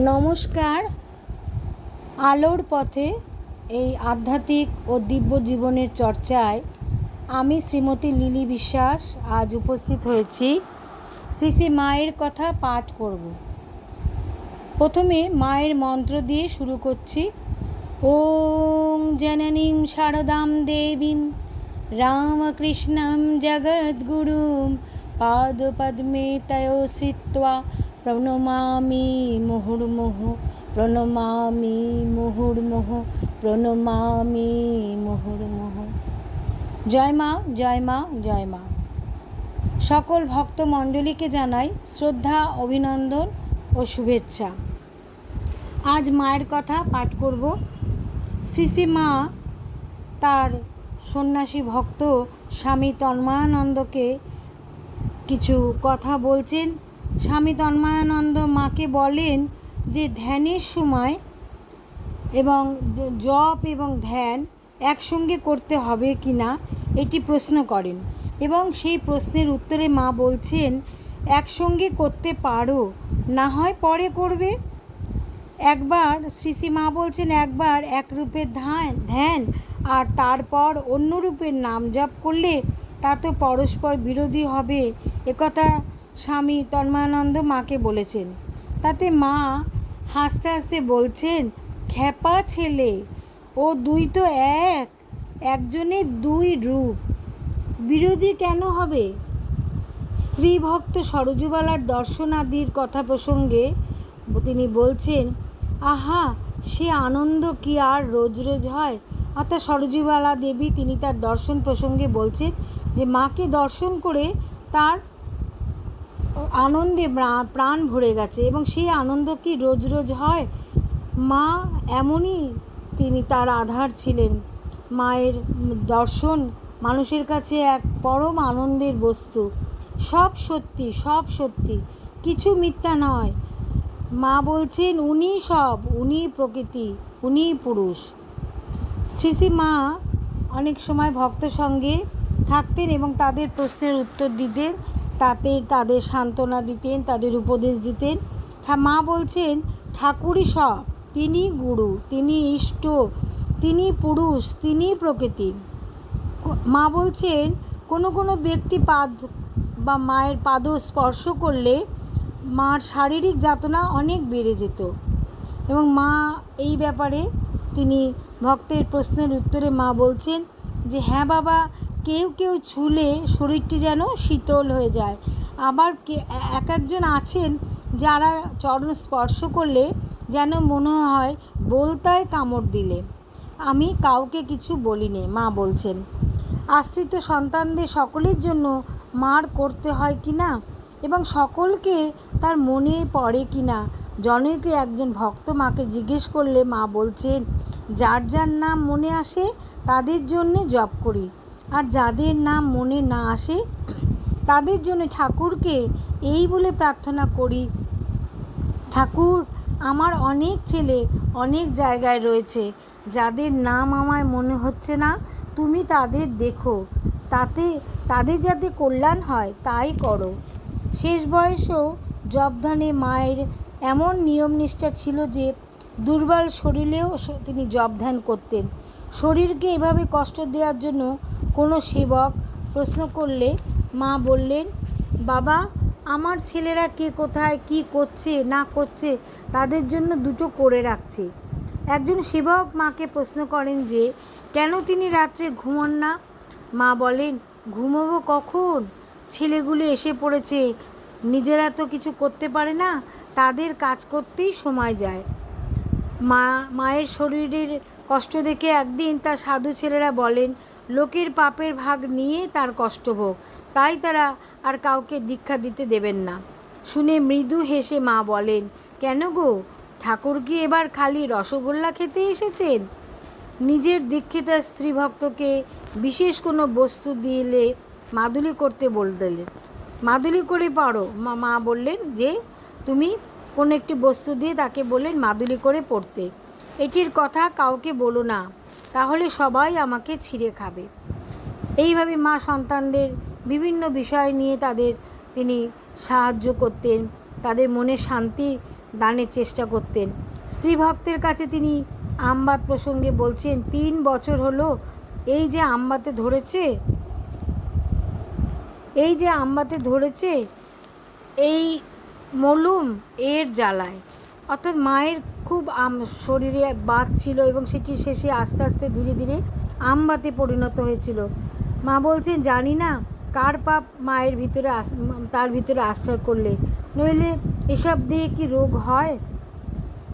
নমস্কার। আলোর পথে এই আধ্যাত্মিক ও দিব্য জীবনের চর্চায় আমি শ্রীমতী লিলি বিশ্বাস আজ উপস্থিত হয়েছি। শ্রী শ্রী মায়ের কথা পাঠ করব। প্রথমে মায়ের মন্ত্র দিয়ে শুরু করছি। ওং জননীং শারদাম দেবীং রামকৃষ্ণং জগদ্গুরুং পাদপদ্মে তয়ো শ্রিত্বা প্রণমামি মুহুর্মুহু প্রণমামি মুহুর্মুহু প্রণমামি মুহুর্মুহু। জয় মা, জয় মা, জয় মা। সকল ভক্ত মণ্ডলীকে জানাই শ্রদ্ধা, অভিনন্দন ও শুভেচ্ছা। আজ মায়ের কথা পাঠ করব। শ্রী শ্রী মা তার সন্ন্যাসী ভক্ত স্বামী তন্ময়ানন্দকে কিছু কথা বলছেন। স্বামী তন্ময়ানন্দ মাকে বলেন যে ধ্যানের সময় এবং জপ এবং ধ্যান একসঙ্গে করতে হবে কি না এটি প্রশ্ন করেন, এবং সেই প্রশ্নের উত্তরে মা বলছেন একসঙ্গে করতে পারো, না হয় পরে করবে। একবার শ্রী শ্রী মা বলছেন একবার এক রূপের ধ্যান আর তারপর অন্য রূপের নাম জপ করলে তা তো পরস্পর বিরোধী হবে। একথা স্বামী তন্ময়ানন্দ মাকে বলেছেন। তাতে মা হাসতে হাসতে বলছেন, খ্যাপা ছেলে, ও দুই তো এক, একজনের দুই রূপ, বিরোধী কেন হবে? স্ত্রী ভক্ত সরজুবালার দর্শনাদির কথা প্রসঙ্গে তিনি বলছেন, আহা, সে আনন্দ কি আর রোজ রোজ হয়? অর্থাৎ সরজুবালা দেবী তিনি তার দর্শন প্রসঙ্গে বলছেন যে মাকে দর্শন করে তার আনন্দে প্রাণ ভরে গেছে, এবং সেই আনন্দ কি রোজ রোজ হয়? মা এমনই, তিনি তার আধার ছিলেন। মায়ের দর্শন মানুষের কাছে এক পরম আনন্দের বস্তু। সব সত্যি, সব সত্যি, কিছু মিথ্যা নয়। মা বলছেন উনি সব, উনি প্রকৃতি, উনি পুরুষ। শ্রী শ্রী মা অনেক সময় ভক্ত সঙ্গে থাকতেন এবং তাদের প্রশ্নের উত্তর দিতেন, তাতে তাদের সান্ত্বনা দিতেন, তাদের উপদেশ দিতেন। মা বলছেন ঠাকুরই সব, তিনি গুরু, তিনি ইষ্ট, তিনি পুরুষ, তিনি প্রকৃতি। মা বলছেন কোনো কোনো ব্যক্তি পাদ বা মায়ের পাদ স্পর্শ করলে মার শারীরিক যাতনা অনেক বেড়ে যেত, এবং মা এই ব্যাপারে তিনি ভক্তের প্রশ্নের উত্তরে মা বলছেন যে হ্যাঁ বাবা, কেউ কেউ ছুলে শরীরটি যেন শীতল হয়ে যায়, আবার এক একজন আছেন যারা চরণ স্পর্শ করলে যেন মনে হয় বলতায় কামড় দিলে। আমি কাউকে কিছু বলিনি, মা বলছেন। আশ্রিত সন্তানদের সকলের জন্য মার করতে হয় কি না, এবং সকলকে তার মনে পড়ে কি না। জনকে একজন ভক্ত মাকে জিজ্ঞেস করলে মা বলছেন যার যার নাম মনে আসে তাদের জন্যে জপ করি, আর যাদের নাম মনে না আসে তাদের জন্য ঠাকুরকে এই বলে প্রার্থনা করি, ঠাকুর, আমার অনেক ছেলে অনেক জায়গায় রয়েছে, যাদের নাম আমায় মনে হচ্ছে না, তুমি তাদের দেখো, তাতে তাদের যাতে কল্যাণ হয় তাই করো। শেষ বয়সেও জপধ্যানে মায়ের এমন নিয়ম নিষ্ঠা ছিল যে দুর্বল শরীরেও তিনি জপধ্যান করতেন। শরীরকে এভাবে কষ্ট দেওয়ার জন্য কোনো সেবক প্রশ্ন করলে মা বললেন, বাবা, আমার ছেলেরা কে কোথায় কি করছে না করছে তাদের জন্য দুটো করে রাখছে। একজন সেবক মাকে প্রশ্ন করেন যে কেন তিনি রাত্রে ঘুমোন না। মা বলেন, ঘুমোবো কখন? ছেলেগুলো এসে পড়েছে, নিজেরা তো কিছু করতে পারে না, তাদের কাজ করতেই সময় যায়। মায়ের শরীরের কষ্ট দেখে একদিন তার সাধু ছেলেরা বলেন লোকের পাপের ভাগ নিয়ে তার কষ্টভোগ, তাই তারা আর কাউকে দীক্ষা দিতে দেবেন না। শুনে মৃদু হেসে মা বলেন, কেন গো, ঠাকুর কি এবার খালি রসগোল্লা খেতে এসেছেন? নিজের দীক্ষিতা স্ত্রী ভক্তকে বিশেষ কোনো বস্তু দিলে মাদুলি করতে বললেন, মাদুলি করে পড়ো। মা বললেন যে তুমি কোনো একটি বস্তু দিয়ে তাকে বললেন মাদুলি করে পড়তে। এটির কথা কাউকে বলো না, তাহলে সবাই আমাকে ছিঁড়ে খাবে। এইভাবে মা সন্তানদের বিভিন্ন বিষয় নিয়ে তিনি সাহায্য করতেন, তাদের মনে শান্তি দানের চেষ্টা করতেন। স্ত্রী ভক্তের কাছে তিনি আমবাত প্রসঙ্গে বলছেন, 3 বছর হলো এই যে আমবাতে ধরেছে এই মলুম এর জ্বালায়। অর্থাৎ মায়ের খুব শরীরে বাত ছিল এবং সেটি শেষে আস্তে আস্তে ধীরে ধীরে আমবাতে পরিণত হয়েছিল। মা বলছেন, জানি না কার পাপ মায়ের ভিতরে তার ভিতরে আশ্রয় করলে, নইলে এসব দিয়ে কি রোগ হয়।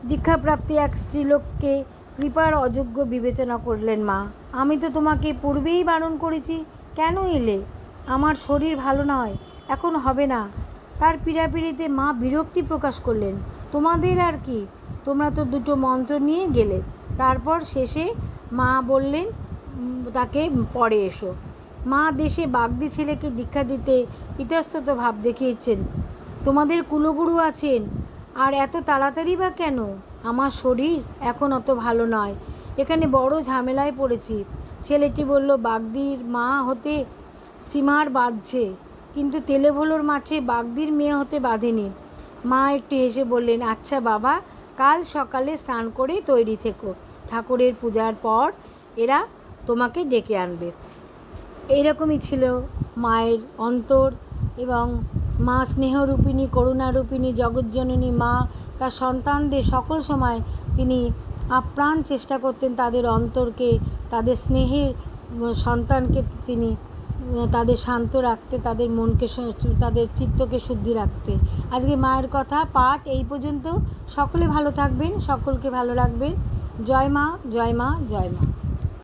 দীক্ষাপ্রাপ্তি এক স্ত্রীলোককে কৃপার অযোগ্য বিবেচনা করলেন মা। আমি তো তোমাকে পূর্বেই বারণ করেছি, কেন এলে? আমার শরীর ভালো নয়, এখন হবে না। তার পীড়াপিড়িতে মা বিরক্তি প্রকাশ করলেন। তোমাদের আর কি, তোমরা তো 2টো মন্ত্র নিয়ে গেলে। তারপর শেষে মা বললেন তাকে পরে এসো। মা দেশে বাগদি ছেলেকে দীক্ষা দিতে ইতস্তত ভাব দেখিয়েছেন। তোমাদের কুলগুরু আছেন, আর এত তাড়াতাড়ি বা কেন? আমার শরীর এখন অত ভালো নয়, এখানে বড় ঝামেলায় পড়েছি। ছেলেটি বলল, বাগদির মা হতে সীমার বাঁধছে, কিন্তু তেলেভোলোর মাঠে বাগদির মেয়ে হতে বাঁধেনি। মা একটু হেসে বললেন, আচ্ছা বাবা, কাল সকালে স্নান করে তৈরি থেকো, ঠাকুরের পূজার পর এরা তোমাকে ডেকে আনবে। এইরকমই ছিল মায়ের অন্তর। এবং মা স্নেহরূপিণী, করুণারূপিণী, জগজ্জননী মা তার সন্তানদের সকল সময় তিনি আপ্রাণ চেষ্টা করতেন তাদের অন্তরকে, তাদের স্নেহের সন্তানকে তিনি তাদের শান্ত রাখতে, তাদের মনকে, তাদের চিত্তকে শুদ্ধি রাখতে। আজকে মায়ের কথা পাঠ এই পর্যন্ত। সকলে ভালো থাকবেন, সকলকে ভালো রাখবেন। জয় মা, জয় মা, জয় মা।